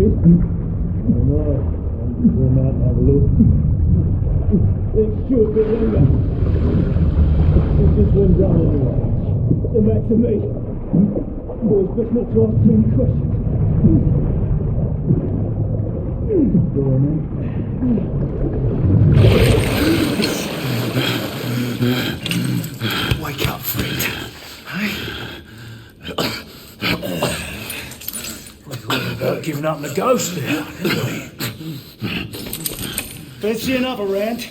moving? Oh no, I'm going out to have a look. It's too a bit longer. It's just one down anyway. Come back to me. Boys, best not to ask too many questions. Go on then. Wake up, friend. Hey? We thought about giving up the ghost there, didn't we? Fancy another round?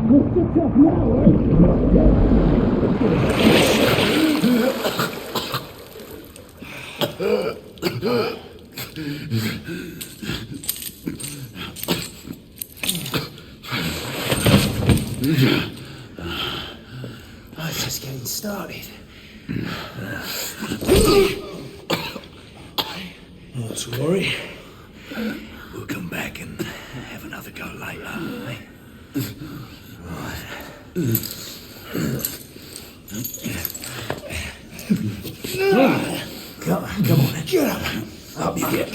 What's the tough now, Oh, it's just getting started. Not to worry. We'll come back and have another go later, eh? Come on, then. Get up. Up you get.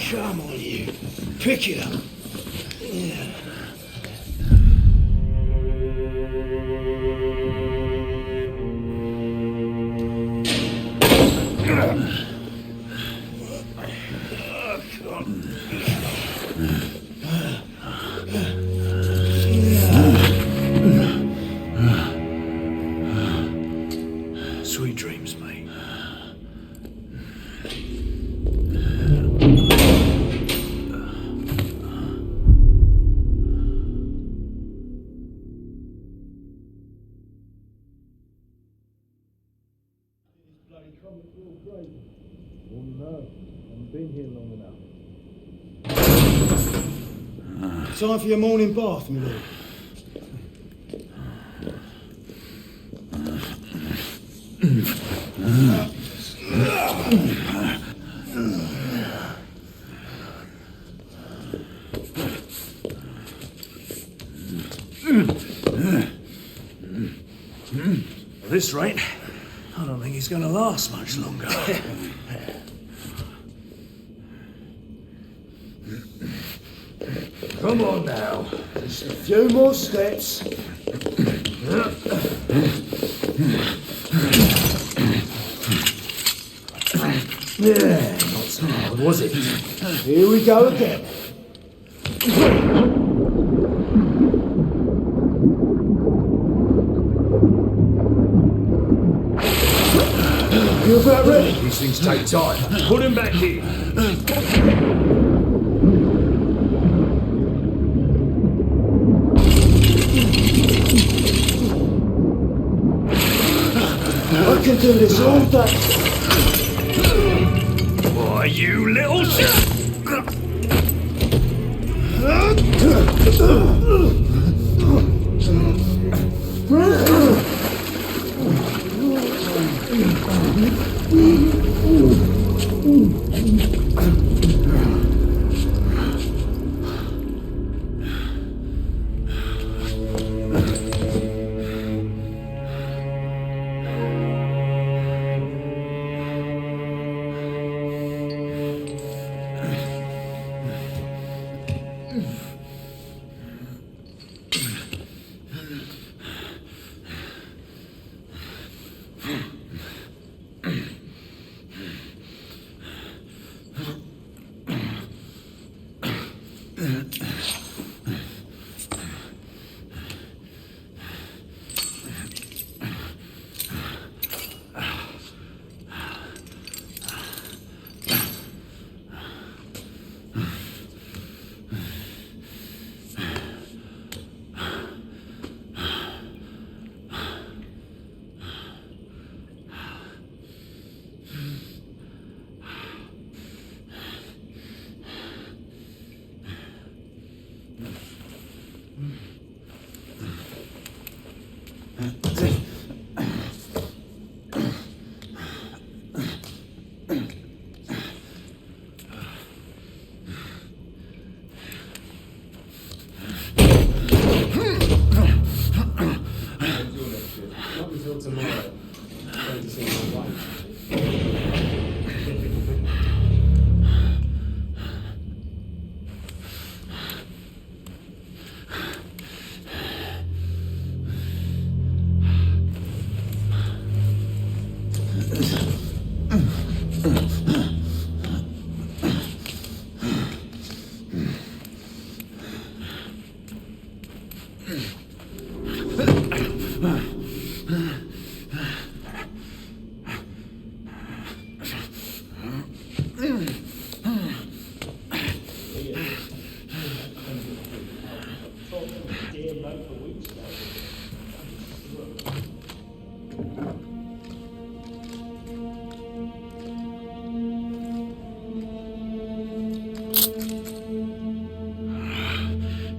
Come on, you. Pick it up. Yeah. Sweet dreams, mate. Oh no, I haven't been here long enough. Time for your morning bath, my lord. At this rate, I don't think he's going to last much longer. Come on now. Just a few more steps. Yeah, not so hard, was it? Here we go again. You about ready? These things take time. Put him back here. I can do this all day. Why, you little shit!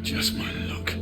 Just my luck.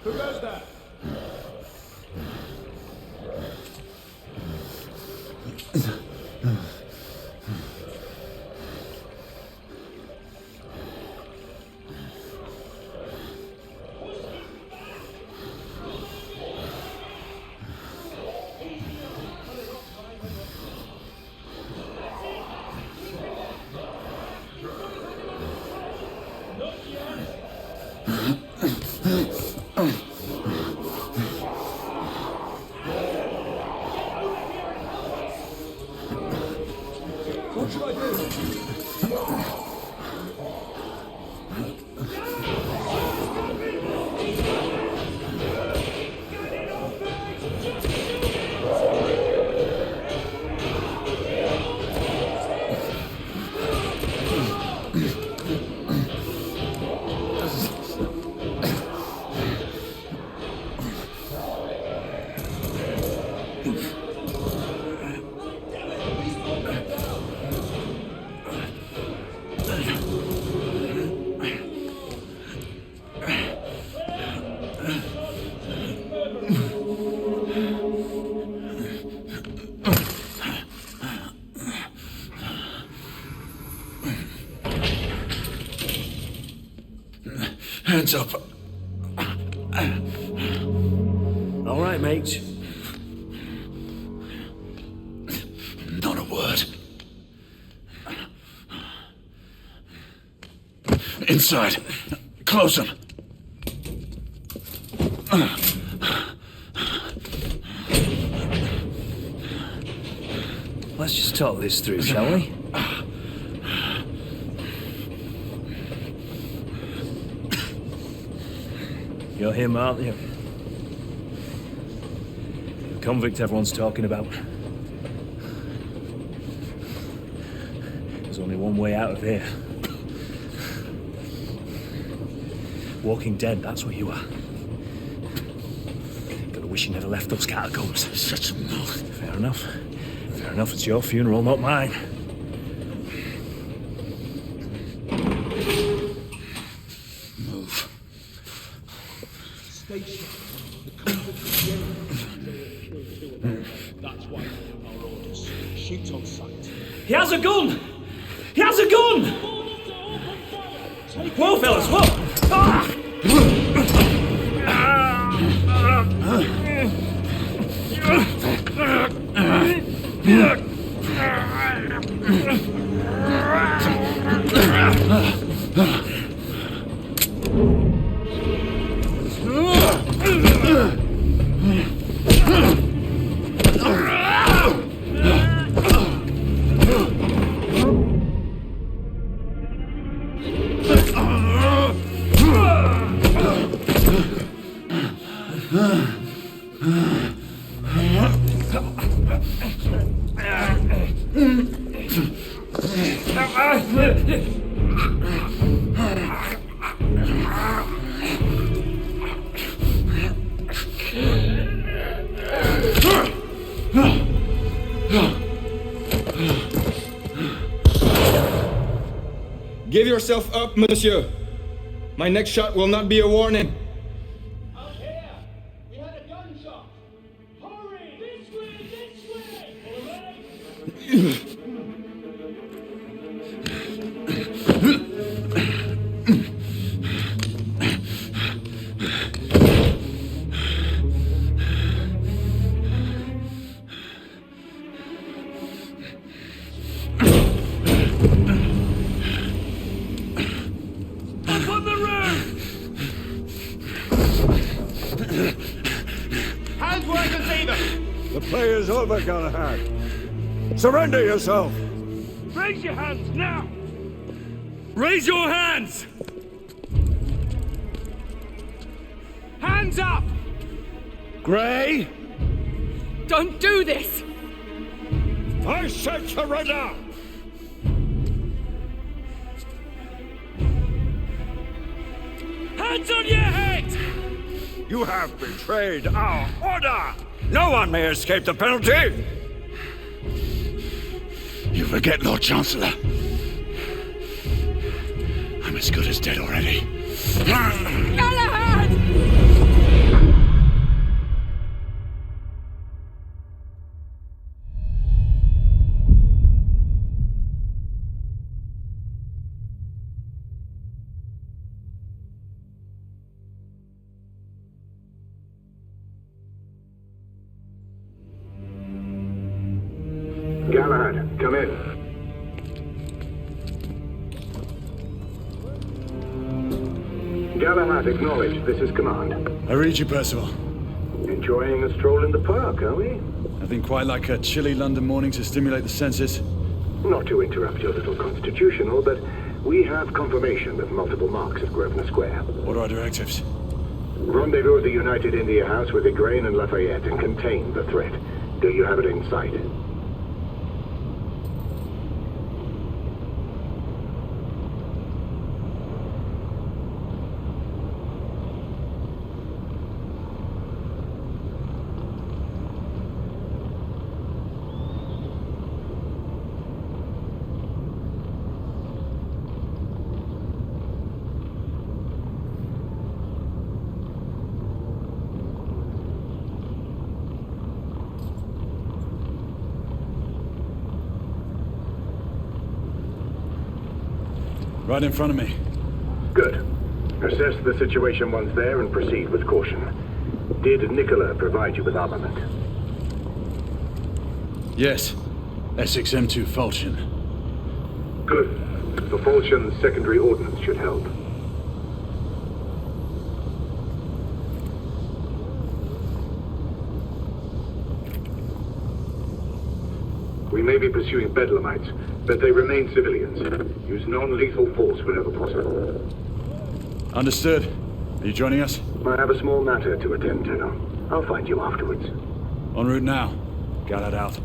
Who goes that? What should I do? Hands up. All right, mate. Not a word. Inside. Close them. Let's just talk this through, shall we? You're him, aren't you? The convict everyone's talking about. There's only one way out of here. Walking dead, that's what you are. Gotta wish you never left those catacombs. Such a mouth. Fair enough. Fair enough, it's your funeral, not mine. Move. Station. The convict is That's why our orders. Shoot on sight. He has a gun! He has a gun! Whoa, fellas, whoa! Ah! Give yourself up, monsieur. My next shot will not be a warning. Out here! We had a gunshot! Hurry! This way! All right? Hands where I can see them! The play is over, Galahad. Surrender yourself! Raise your hands now! Raise your hands! Hands up! Gray, Don't do this! I said surrender! Hands on your head! You have betrayed our order! No one may escape the penalty! You forget, Lord Chancellor. I'm as good as dead already. Galahad! Galahad, come in. Galahad, acknowledge. This is command. I read you, Percival. Enjoying a stroll in the park, are we? Nothing quite like a chilly London morning to stimulate the senses. Not to interrupt your little constitutional, but we have confirmation of multiple marks at Grosvenor Square. What are our directives? Rendezvous at the United India House with Igraine and Lafayette and contain the threat. Do you have it in sight? Right in front of me. Good. Assess the situation once there and proceed with caution. Did Nicola provide you with armament? Yes. Essex M.2 Falchion. Good. The Falchion's secondary ordnance should help. We may be pursuing Bedlamites, but they remain civilians. Use non-lethal force whenever possible. Understood. Are you joining us? I have a small matter to attend to. I'll find you afterwards. En route now. Galahad out.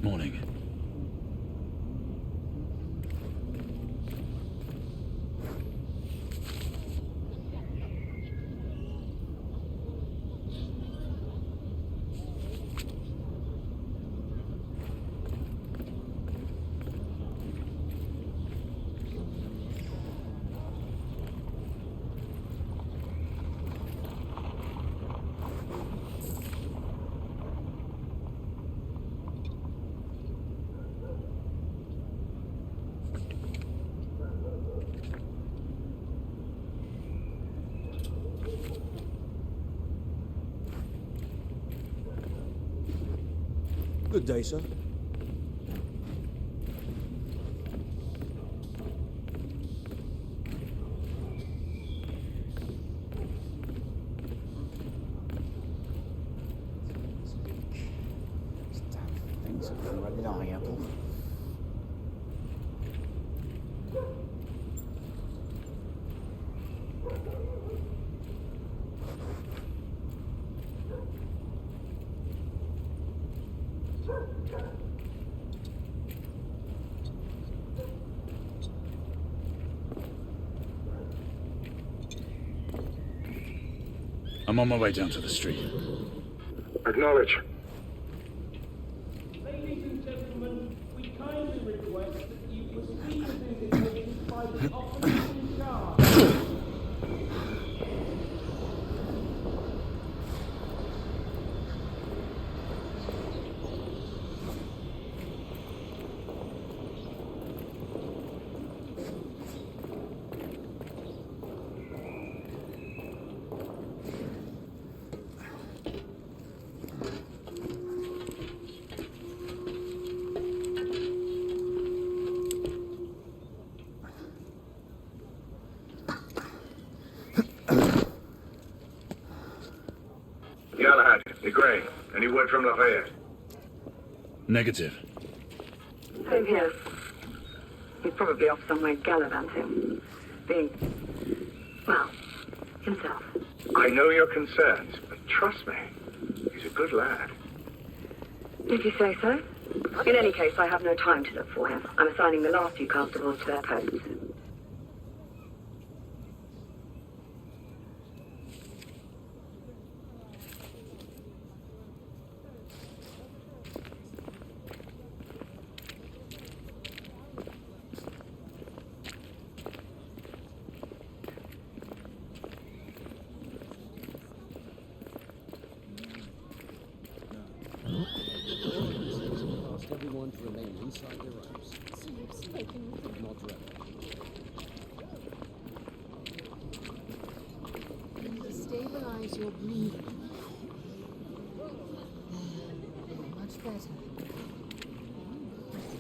Morning. Good day, sir. Things are reliable. I'm on my way down to the street. Acknowledge. Ladies and gentlemen, we kindly request that you proceed with indications by the officer in charge. Galahad, Gray, any word from Lafayette? Negative. Same here. He's probably off somewhere gallivanting. Being, well, himself. I know your concerns, but trust me, he's a good lad. If you say so. In any case, I have no time to look for him. I'm assigning the last few constables to their posts. Everyone to remain inside their rooms. Not ready. Stabilize your breathing. Much better.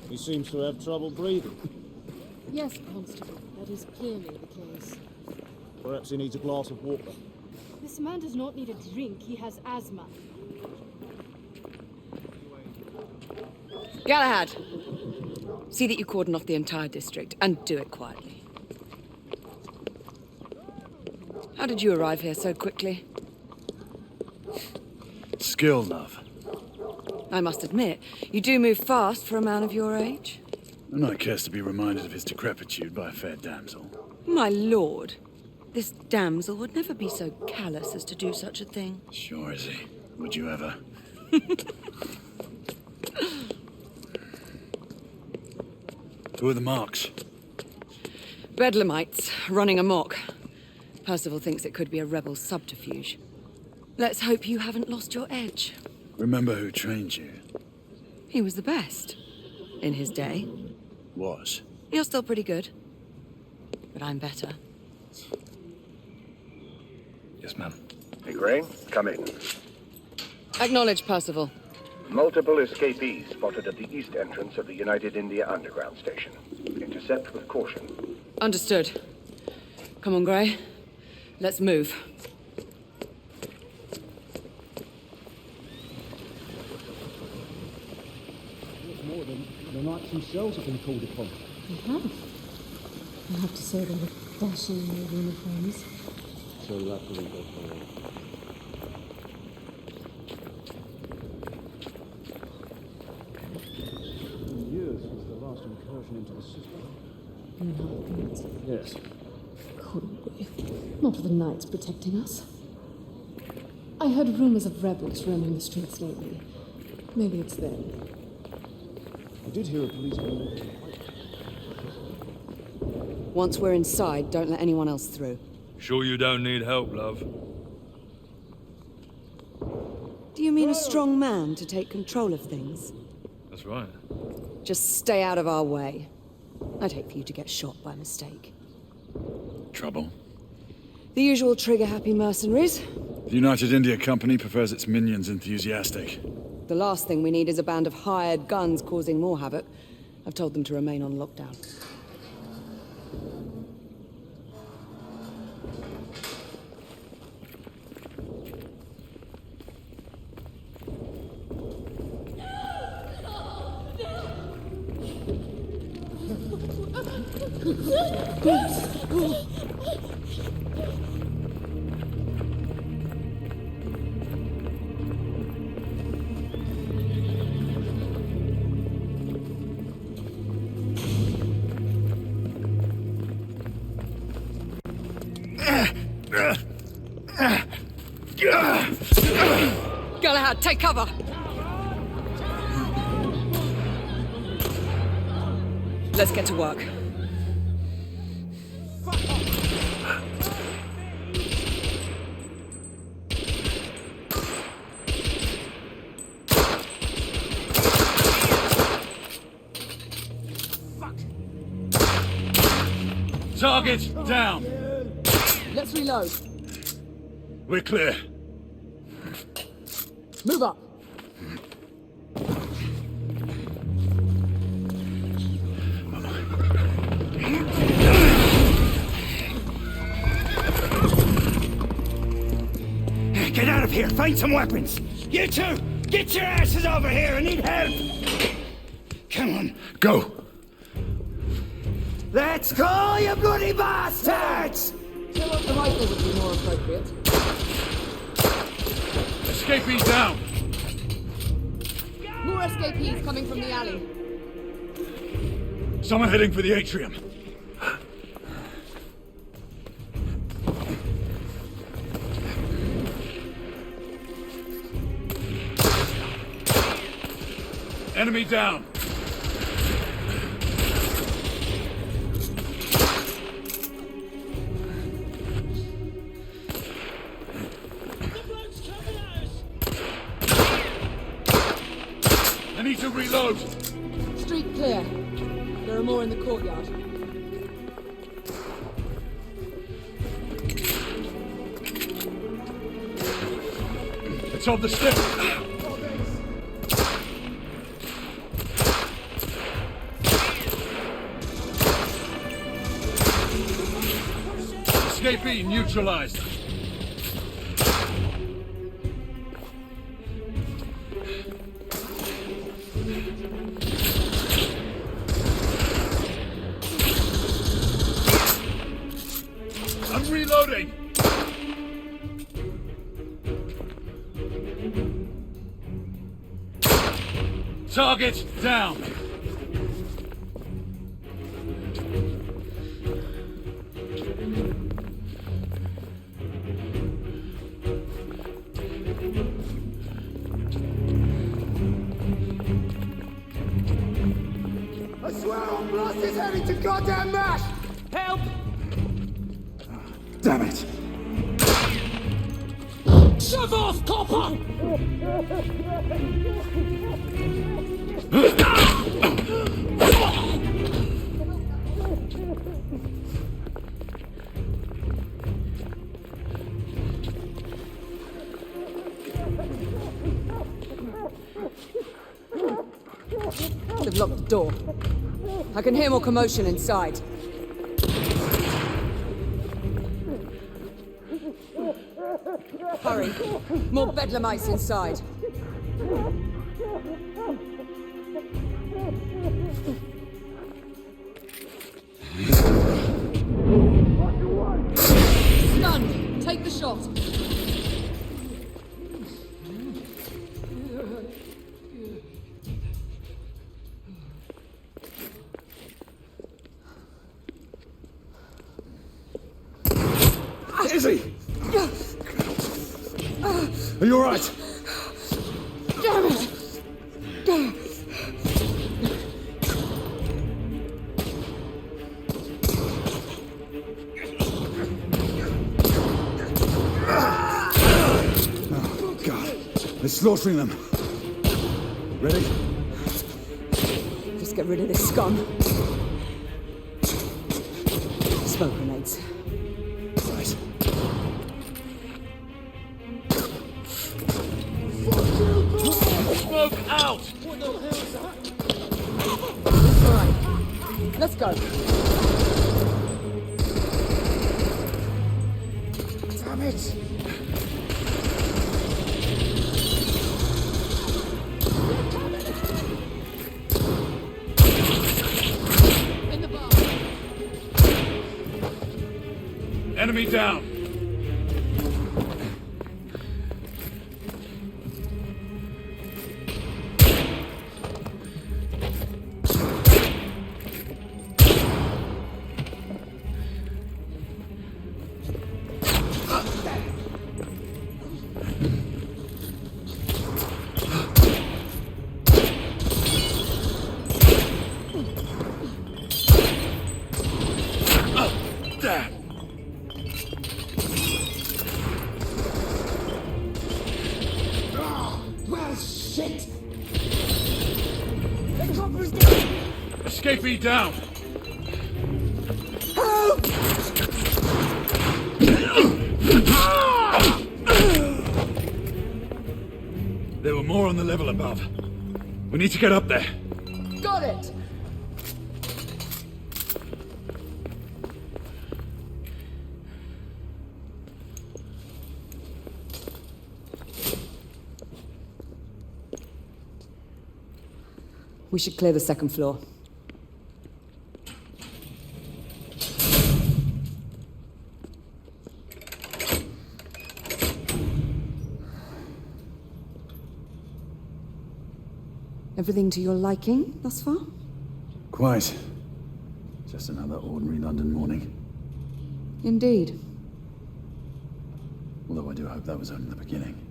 He seems to have trouble breathing. Yes, Constable, that is clearly the case. Perhaps he needs a glass of water. This man does not need a drink, he has asthma. Galahad! See that you cordon off the entire district, and do it quietly. How did you arrive here so quickly? Skill, love. I must admit, you do move fast for a man of your age. And I cares to be reminded of his decrepitude by a fair damsel. My lord, this damsel would never be so callous as to do such a thing. Sure is he. Would you ever? Who are the marks? Bedlamites, running amok. Percival thinks it could be a rebel subterfuge. Let's hope you haven't lost your edge. Remember who trained you? He was the best. In his day. Was. You're still pretty good. But I'm better. Yes, ma'am. Gray, come in. Acknowledge, Percival. Multiple escapees spotted at the east entrance of the United India Underground Station. Intercept with caution. Understood. Come on, Gray. Let's move. More than the knights themselves have been called upon. They have. I have to say they look dashing in their uniforms. So luckily they fall. incursion into the system. Yes. Yes. Couldn't we? Not with the knights protecting us. I heard rumors of rebels roaming the streets lately. Maybe it's them. I did hear a policeman. Once we're inside, don't let anyone else through. Sure you don't need help, love? Do you mean a strong man to take control of things? That's right. Just stay out of our way. I'd hate for you to get shot by mistake. Trouble? The usual trigger-happy mercenaries. The United India Company prefers its minions enthusiastic. The last thing we need is a band of hired guns causing more havoc. I've told them to remain on lockdown. Galahad, take cover! Let's get to work. Target down! Let's reload. We're clear. Move up. Get out of here! Find some weapons! You two! Get your asses over here! I need help! Come on. Go! Let's go, you bloody bastards! Feel like the rifle would be more appropriate. Escapees down! More escapees coming from the alley. Someone heading for the atrium. Enemy down! I need to reload! Street clear. There are more in the courtyard. It's on the step! Escapee neutralized. I'm reloading. Target down. I swear I'll blast his head into goddamn mash! Help! Damn it! Shove off, copper! They've locked the door. I can hear more commotion inside. Hurry. More bedlamites inside. Stunned. Take the shot. Easy! Are you alright? Damn it! Oh, God. They're slaughtering them. Ready? Just get rid of this scum. Smoke grenades. Right. Smoke out! Alright, let's go. Damn it! Enemy down! Damn! Well, shit! Escapee down! There were more on the level above. We need to get up there. Got it! We should clear the second floor. Everything to your liking thus far? Quite. Just another ordinary London morning. Indeed. Although I do hope that was only the beginning.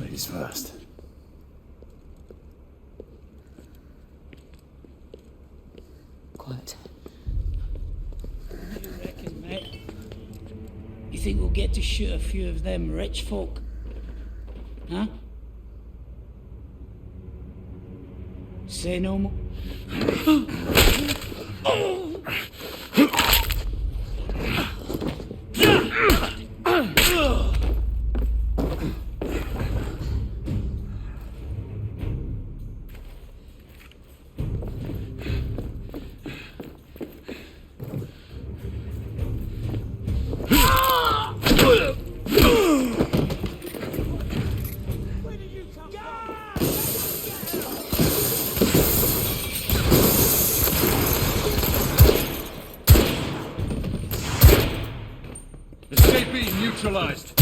Ladies first. Quiet. What do you reckon, mate? You think we'll get to shoot a few of them rich folk? Huh? Say no more. Escapee neutralized.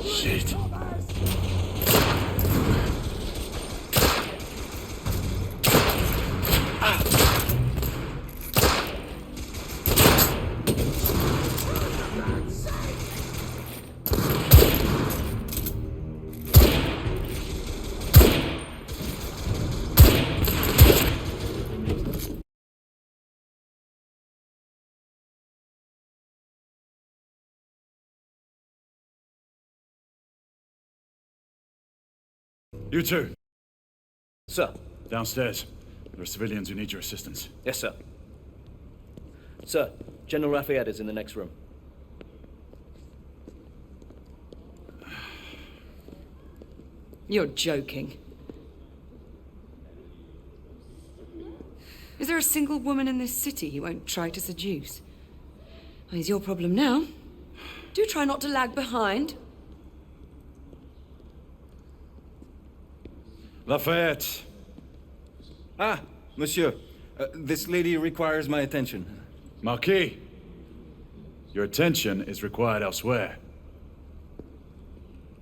Shit. You two, Sir. downstairs. There are civilians who need your assistance. Yes, sir. Sir, General Lafayette is in the next room. You're joking. Is there a single woman in this city you won't try to seduce? Well, it's your problem now. Do try not to lag behind. Lafayette. Ah, monsieur. This lady requires my attention. Marquis, your attention is required elsewhere.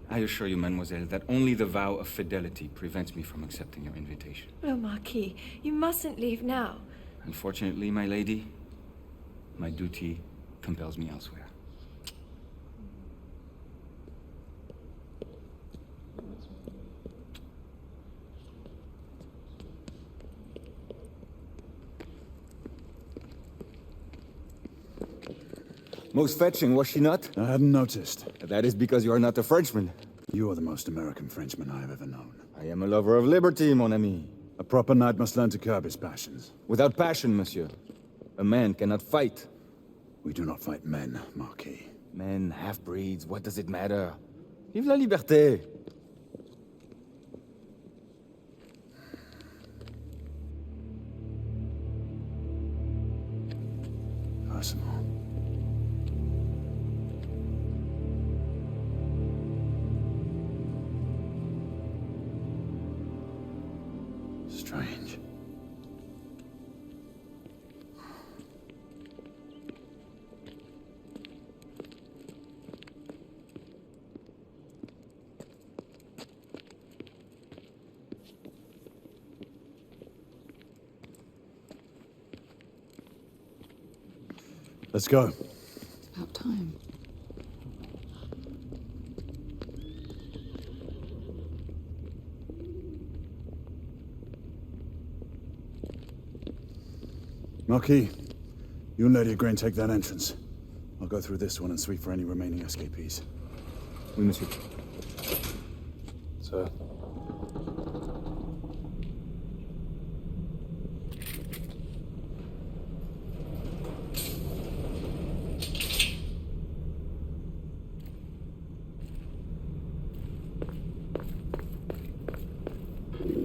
I assure you, mademoiselle, that only the vow of fidelity prevents me from accepting your invitation. Oh, Marquis, you mustn't leave now. Unfortunately, my lady, my duty compels me elsewhere. Most fetching, was she not? I hadn't noticed. That is because you are not a Frenchman. You are the most American Frenchman I have ever known. I am a lover of liberty, mon ami. A proper knight must learn to curb his passions. Without passion, monsieur, a man cannot fight. We do not fight men, Marquis. Men, half-breeds, what does it matter? Vive la liberté! Personal. Strange. Let's go. It's about time. Marquis, you and Lady Grain take that entrance. I'll go through this one and sweep for any remaining escapees. Oui, monsieur. Sir.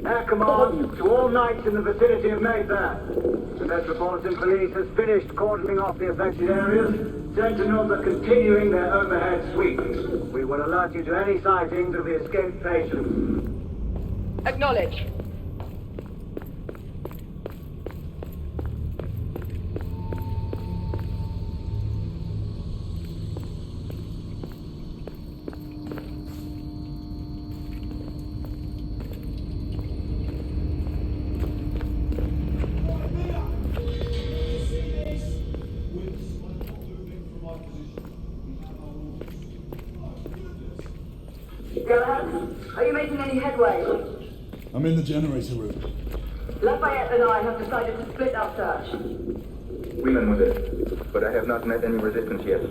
Air command to all knights in the vicinity of Mayfair. The Metropolitan Police has finished cordoning off the affected areas. Sentinels are continuing their overhead sweeps. We will alert you to any sightings of the escaped patients. Acknowledge. Are you making any headway? I'm in the generator room. Lafayette and I have decided to split our search. Oui, mademoiselle. But I have not met any resistance yet.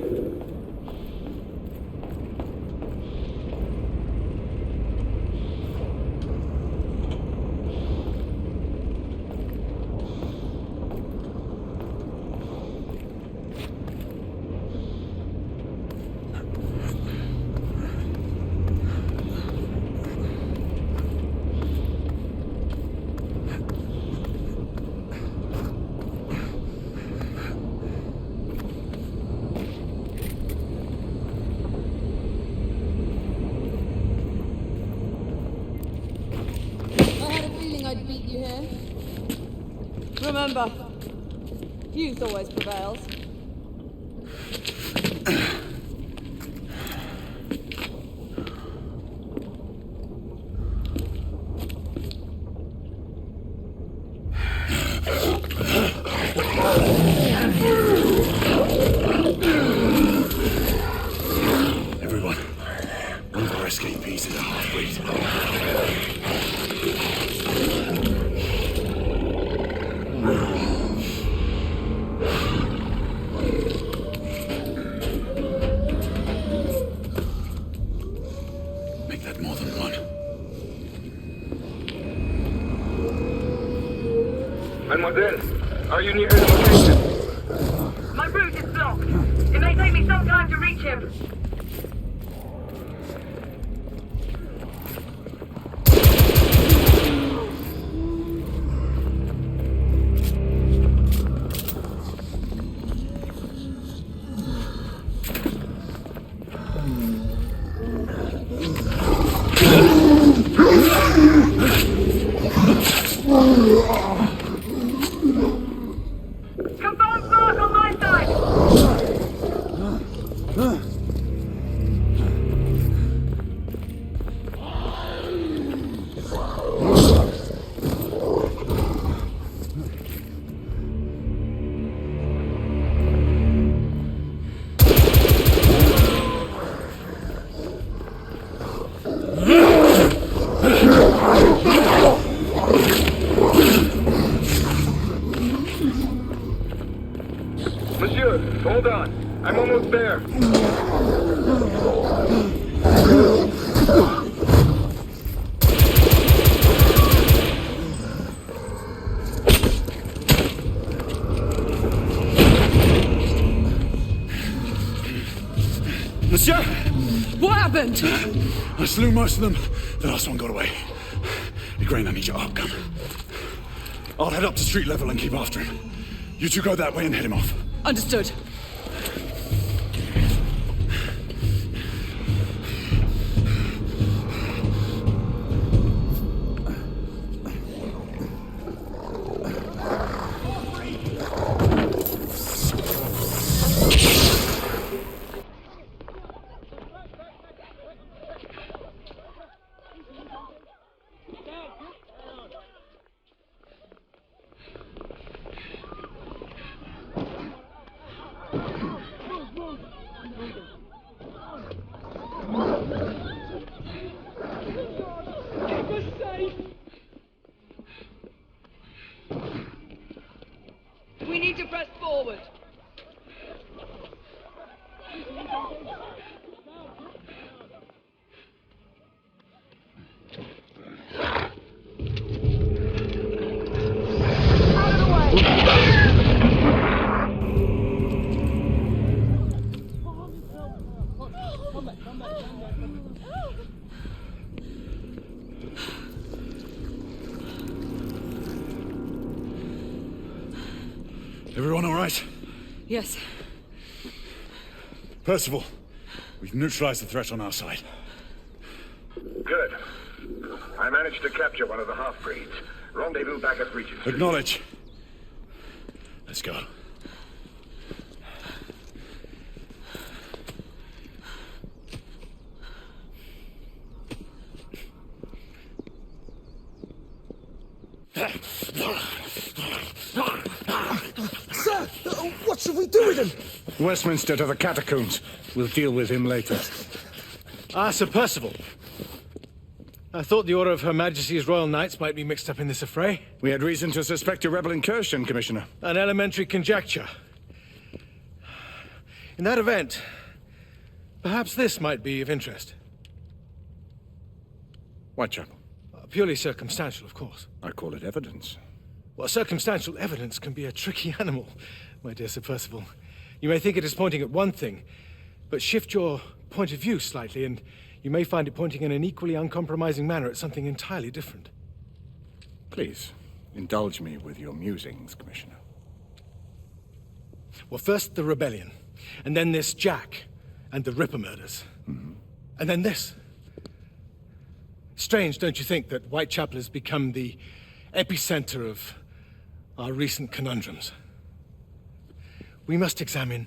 I'd beat you here. Remember, youth always prevails. Everyone, one of our escapees is a half-breed. Make that more than one. Mademoiselle, are you near the location? My route is blocked. It may take me some time to reach him. Confirmed mark on my side! Monsieur, hold on. I'm almost there. Monsieur! What happened? I slew most of them. The last one got away. Grain, I need your arc gun. I'll head up to street level and keep after him. You two go that way and head him off. Understood. We need to press forward. Everyone all right? Yes. Percival, we've neutralized the threat on our side. Good. I managed to capture one of the half-breeds. Rendezvous back at Regent Street. Acknowledge. Let's go. Sir, what should we do with him? Westminster to the catacombs. We'll deal with him later. Ah, Sir Percival. I thought the Order of Her Majesty's Royal Knights might be mixed up in this affray. We had reason to suspect a rebel incursion, Commissioner. An elementary conjecture. In that event, perhaps this might be of interest. Whitechapel. Purely circumstantial, of course. I call it evidence. Well, circumstantial evidence can be a tricky animal, my dear Sir Percival. You may think it is pointing at one thing, but shift your point of view slightly, and you may find it pointing in an equally uncompromising manner at something entirely different. Please, indulge me with your musings, Commissioner. Well, first the rebellion, and then this Jack, and the Ripper murders. Mm-hmm. And then this. Strange, don't you think, that Whitechapel has become the epicenter of our recent conundrums? We must examine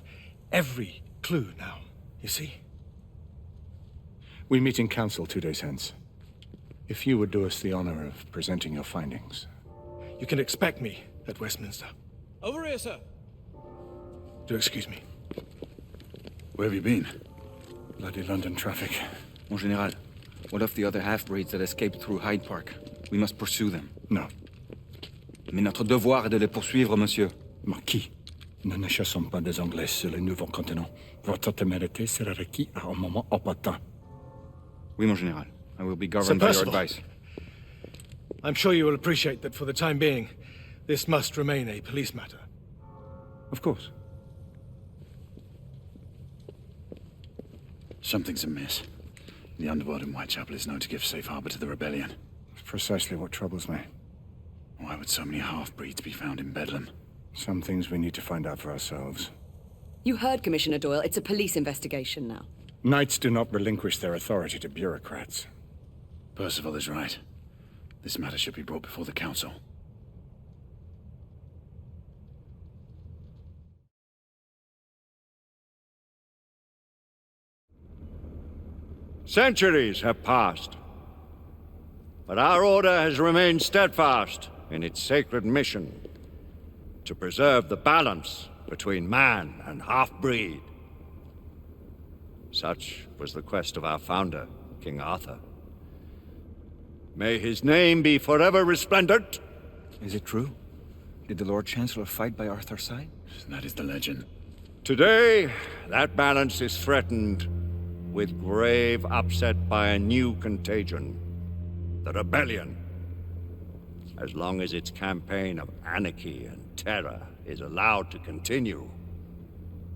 every clue now, you see? We meet in council 2 days hence. If you would do us the honor of presenting your findings. You can expect me at Westminster. Over here, sir. Do excuse me. Where have you been? Bloody London traffic. Mon Général, what of the other half-breeds that escaped through Hyde Park? We must pursue them. No. Mais notre devoir est de les poursuivre, monsieur. Marquis, nous ne chassons pas des Anglais sur le nouveau continent. Votre témérité sera requis à un moment opportun. Oui, mon Général. I will be governed by your advice. I'm sure you will appreciate that for the time being, this must remain a police matter. Of course. Something's amiss. The underworld in Whitechapel is known to give safe harbor to the rebellion. It's precisely what troubles me. Why would so many half-breeds be found in Bedlam? Some things we need to find out for ourselves. You heard Commissioner Doyle. It's a police investigation now. Knights do not relinquish their authority to bureaucrats. Percival is right. This matter should be brought before the council. Centuries have passed, but our order has remained steadfast in its sacred mission to preserve the balance between man and half-breed. Such was the quest of our founder, King Arthur. May his name be forever resplendent. Is it true? Did the Lord Chancellor fight by Arthur's side? That is the legend. Today, that balance is threatened with grave upset by a new contagion, the rebellion. As long as its campaign of anarchy and terror is allowed to continue,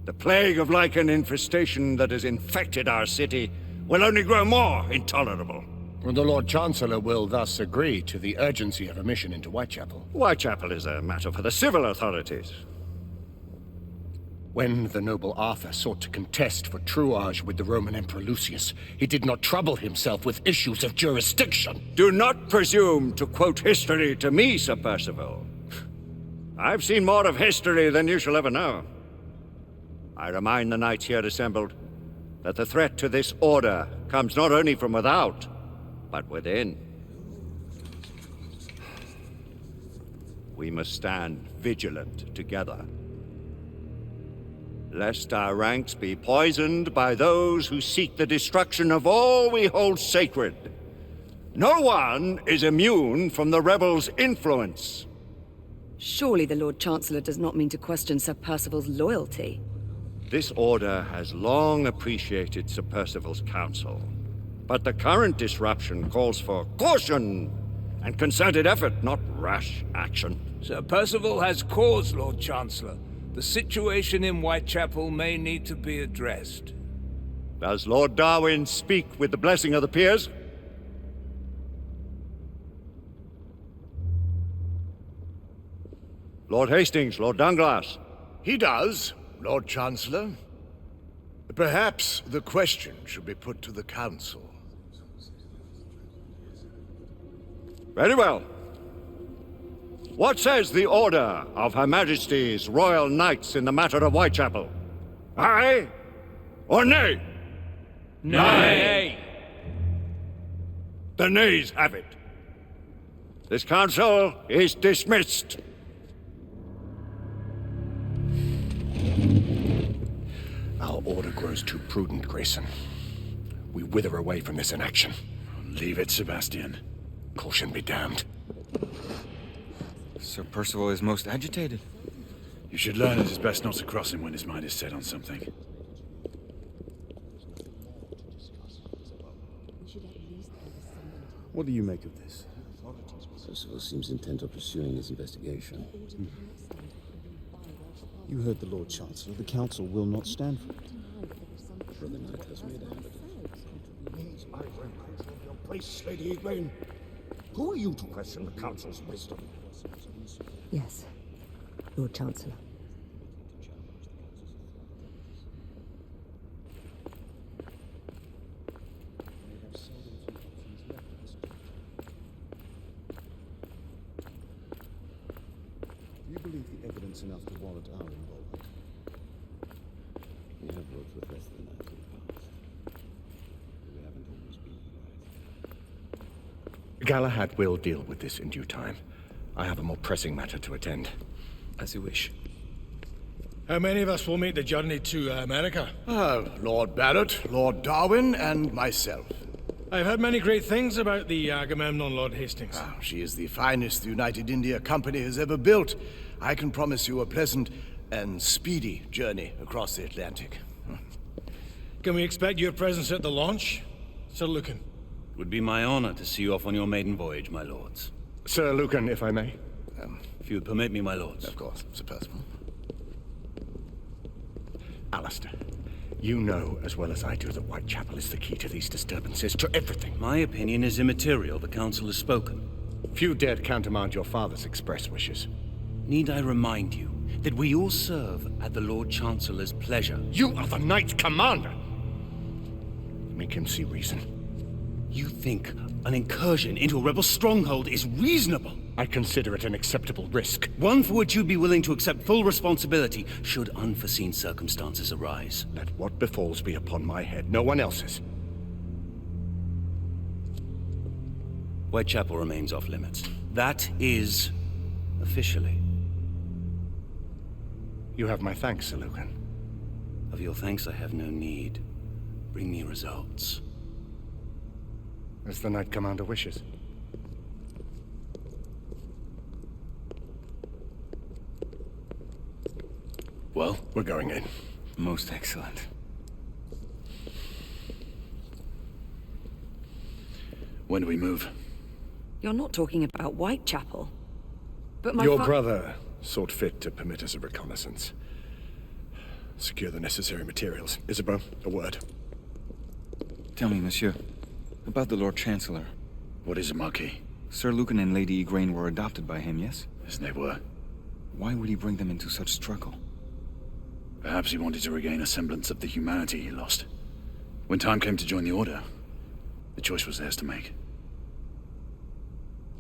the plague of lichen infestation that has infected our city will only grow more intolerable. The Lord Chancellor will thus agree to the urgency of a mission into Whitechapel. Whitechapel is a matter for the civil authorities. When the noble Arthur sought to contest for truage with the Roman Emperor Lucius, he did not trouble himself with issues of jurisdiction. Do not presume to quote history to me, Sir Percival. I've seen more of history than you shall ever know. I remind the knights here assembled that the threat to this order comes not only from without, but within. We must stand vigilant together, lest our ranks be poisoned by those who seek the destruction of all we hold sacred. No one is immune from the rebels' influence. Surely the Lord Chancellor does not mean to question Sir Percival's loyalty. This order has long appreciated Sir Percival's counsel, but the current disruption calls for caution and concerted effort, not rash action. Sir Percival has cause, Lord Chancellor. The situation in Whitechapel may need to be addressed. Does Lord Darwin speak with the blessing of the peers? Lord Hastings, Lord Dunglass. He does, Lord Chancellor. Perhaps the question should be put to the council. Very well. What says the order of Her Majesty's Royal Knights in the matter of Whitechapel? Aye or nay? Nay. The nays have it. This council is dismissed. Our order grows too prudent, Grayson. We wither away from this inaction. Leave it, Sebastian. Caution be damned. Sir Percival is most agitated. You should learn it is best not to cross him when his mind is set on something. What do you make of this? Percival seems intent on pursuing his investigation. You heard the Lord Chancellor. The Council will not stand for it. Brother Knight has made a habit of These are your place, Lady Egwene. Who are you to question the Council's wisdom? Yes, Lord Chancellor. Do you believe the evidence enough to warrant our involvement? We have worked with less than that in the past. We haven't always been right. Galahad will deal with this in due time. I have a more pressing matter to attend. As you wish. How many of us will make the journey to America? Lord Barrett, Lord Darwin, and myself. I've heard many great things about the Agamemnon, Lord Hastings. She is the finest the United India Company has ever built. I can promise you a pleasant and speedy journey across the Atlantic. Can we expect your presence at the launch, Sir Lucan? It would be my honor to see you off on your maiden voyage, my lords. Sir Lucan, if I may. If you would permit me, my lords. Of course, Sir Percival. Alistair, You know as well as I do that Whitechapel is the key to these disturbances, to everything. My opinion is immaterial. The Council has spoken. Few dared countermand your father's express wishes. Need I remind you that we all serve at the Lord Chancellor's pleasure? You are the Knight Commander! Make him see reason. You think an incursion into a rebel stronghold is reasonable? I consider it an acceptable risk. One for which you'd be willing to accept full responsibility should unforeseen circumstances arise. Let what befalls be upon my head, no one else's. Whitechapel remains off limits. That is officially. You have my thanks, Sir Lucan. Of your thanks I have no need. Bring me results. As the Knight Commander wishes. Well, we're going in. Most excellent. When do we move? You're not talking about Whitechapel. But my Your brother sought fit to permit us a reconnaissance. Secure the necessary materials. Isabeau, a word. Tell me, monsieur, about the Lord Chancellor. What is it, Marquis? Sir Lucan and Lady Igraine were adopted by him, yes? Yes, they were. Why would he bring them into such struggle? Perhaps he wanted to regain a semblance of the humanity he lost. When time came to join the Order, the choice was theirs to make.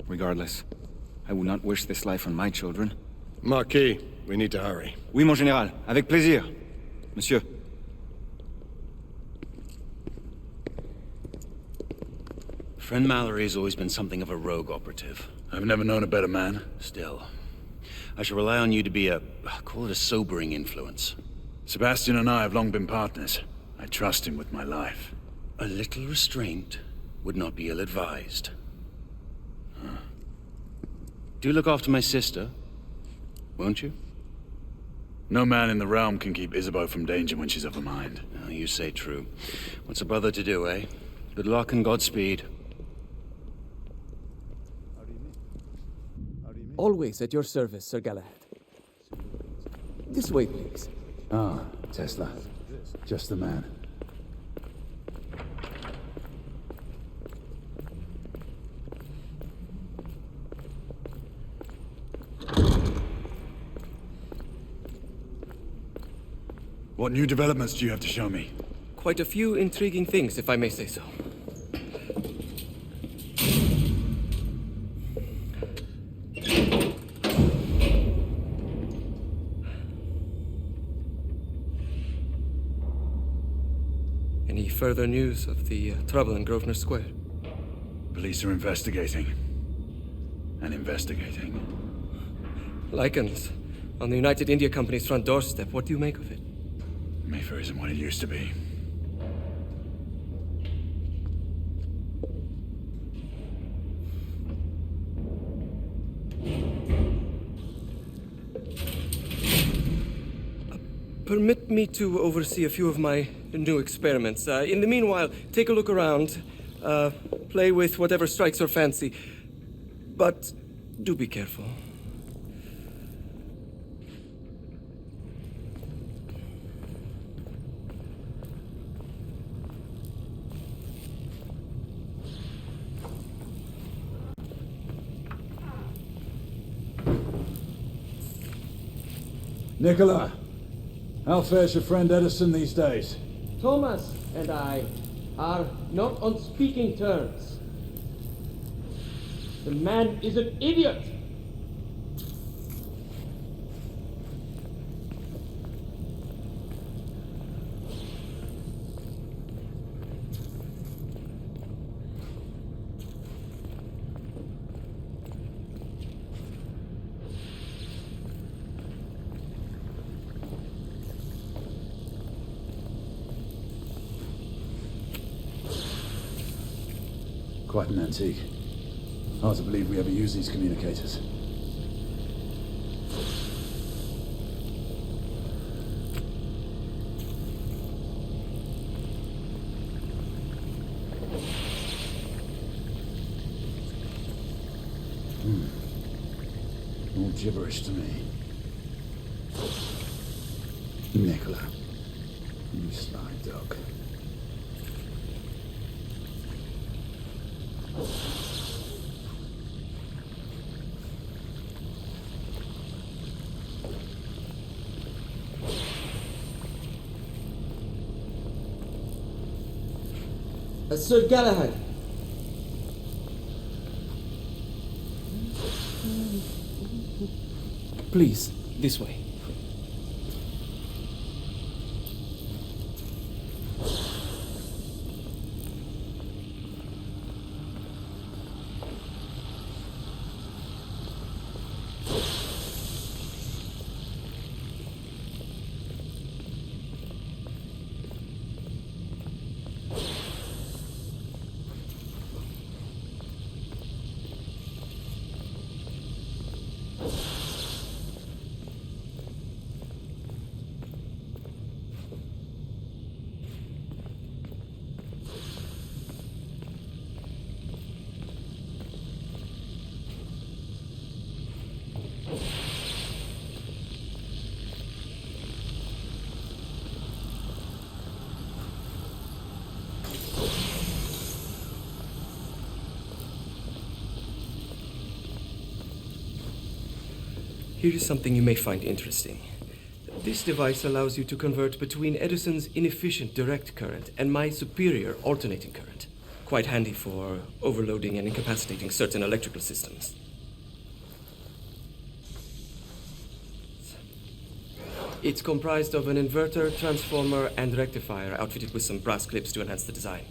Regardless, I would not wish this life on my children. Marquis, we need to hurry. Oui, mon général. Avec plaisir. Monsieur. Friend Mallory has always been something of a rogue operative. I've never known a better man. Still, I shall rely on you to be call it a sobering influence. Sebastian and I have long been partners. I trust him with my life. A little restraint would not be ill-advised. Do look after my sister, won't you? No man in the realm can keep Isabeau from danger when she's of a mind. Oh, you say true. What's a brother to do, eh? Good luck and Godspeed. Always at your service, Sir Galahad. This way, please. Ah, Tesla. Just the man. What new developments do you have to show me? Quite a few intriguing things, if I may say so. Any further news of the trouble in Grosvenor Square? Police are investigating. And investigating. Lycans on the United India Company's front doorstep. What do you make of it? Mayfair isn't what it used to be. Permit me to oversee a few of my new experiments. In the meanwhile, take a look around. Play with whatever strikes your fancy. But do be careful. Nicola, how fares your friend Edison these days? Thomas and I are not on speaking terms. The man is an idiot. Quite an antique. Hard to believe we ever use these communicators. All gibberish to me. Nicola, You sly dog. Sir Galahad. Please, this way. Here is something you may find interesting. This device allows you to convert between Edison's inefficient direct current and my superior alternating current. Quite handy for overloading and incapacitating certain electrical systems. It's comprised of an inverter, transformer, and rectifier outfitted with some brass clips to enhance the design.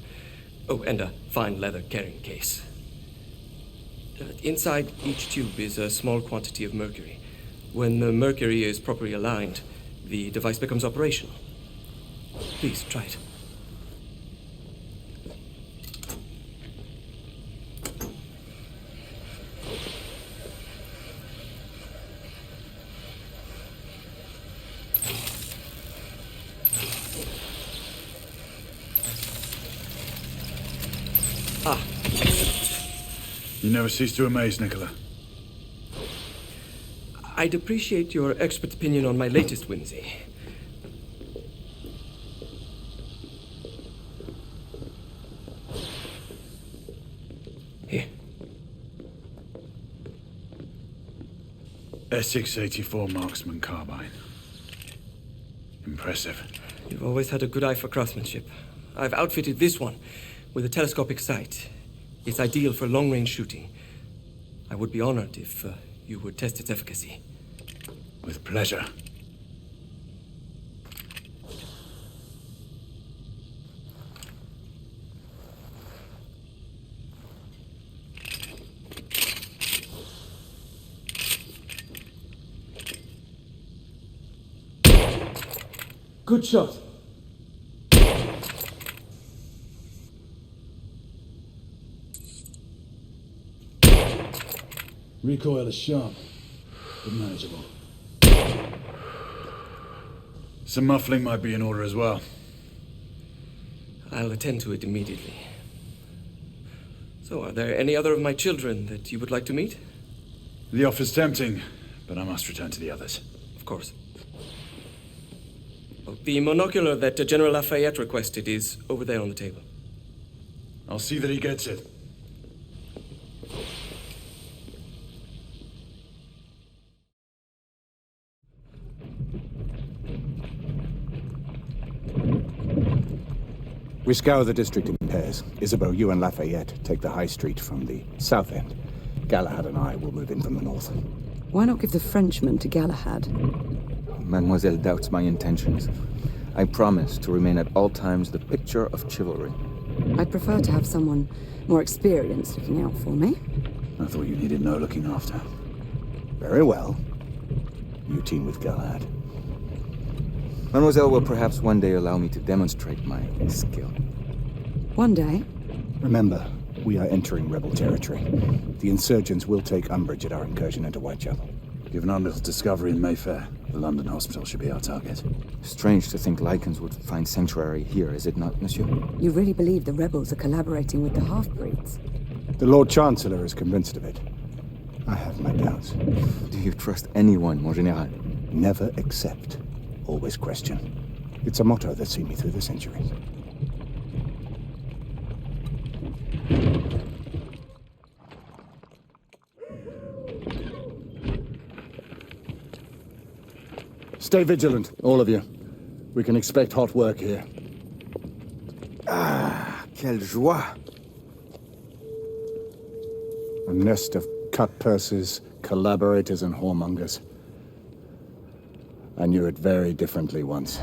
Oh, and a fine leather carrying case. Inside each tube is a small quantity of mercury. When the mercury is properly aligned, the device becomes operational. Please, try it. Ah, excellent. You never cease to amaze, Nicola. I'd appreciate your expert opinion on my latest whimsy. Here. Essex 84 Marksman Carbine. Impressive. You've always had a good eye for craftsmanship. I've outfitted this one with a telescopic sight. It's ideal for long-range shooting. I would be honored if you would test its efficacy. With pleasure. Good shot. Recoil is sharp, but manageable. Some muffling might be in order as well. I'll attend to it immediately. So, are there any other of my children that you would like to meet? The offer's tempting, but I must return to the others. Of course. Oh, the monocular that General Lafayette requested is over there on the table. I'll see that he gets it. We scour the district in pairs. Isabeau, you and Lafayette take the high street from the south end. Galahad and I will move in from the north. Why not give the Frenchman to Galahad? Mademoiselle doubts my intentions. I promise to remain at all times the picture of chivalry. I'd prefer to have someone more experienced looking out for me. I thought you needed no looking after. Very well. You team with Galahad. Mademoiselle will perhaps one day allow me to demonstrate my skill. One day? Remember, we are entering rebel territory. The insurgents will take umbrage at our incursion into Whitechapel. Given our little discovery in Mayfair, the London hospital should be our target. Strange to think Lycans would find sanctuary here, is it not, monsieur? You really believe the rebels are collaborating with the half-breeds? The Lord Chancellor is convinced of it. I have my doubts. Do you trust anyone, mon général? Never accept. Always question. It's a motto that's seen me through the centuries. Stay vigilant, all of you. We can expect hot work here. Ah, quelle joie! A nest of cut purses, collaborators, and whoremongers. I knew it very differently once.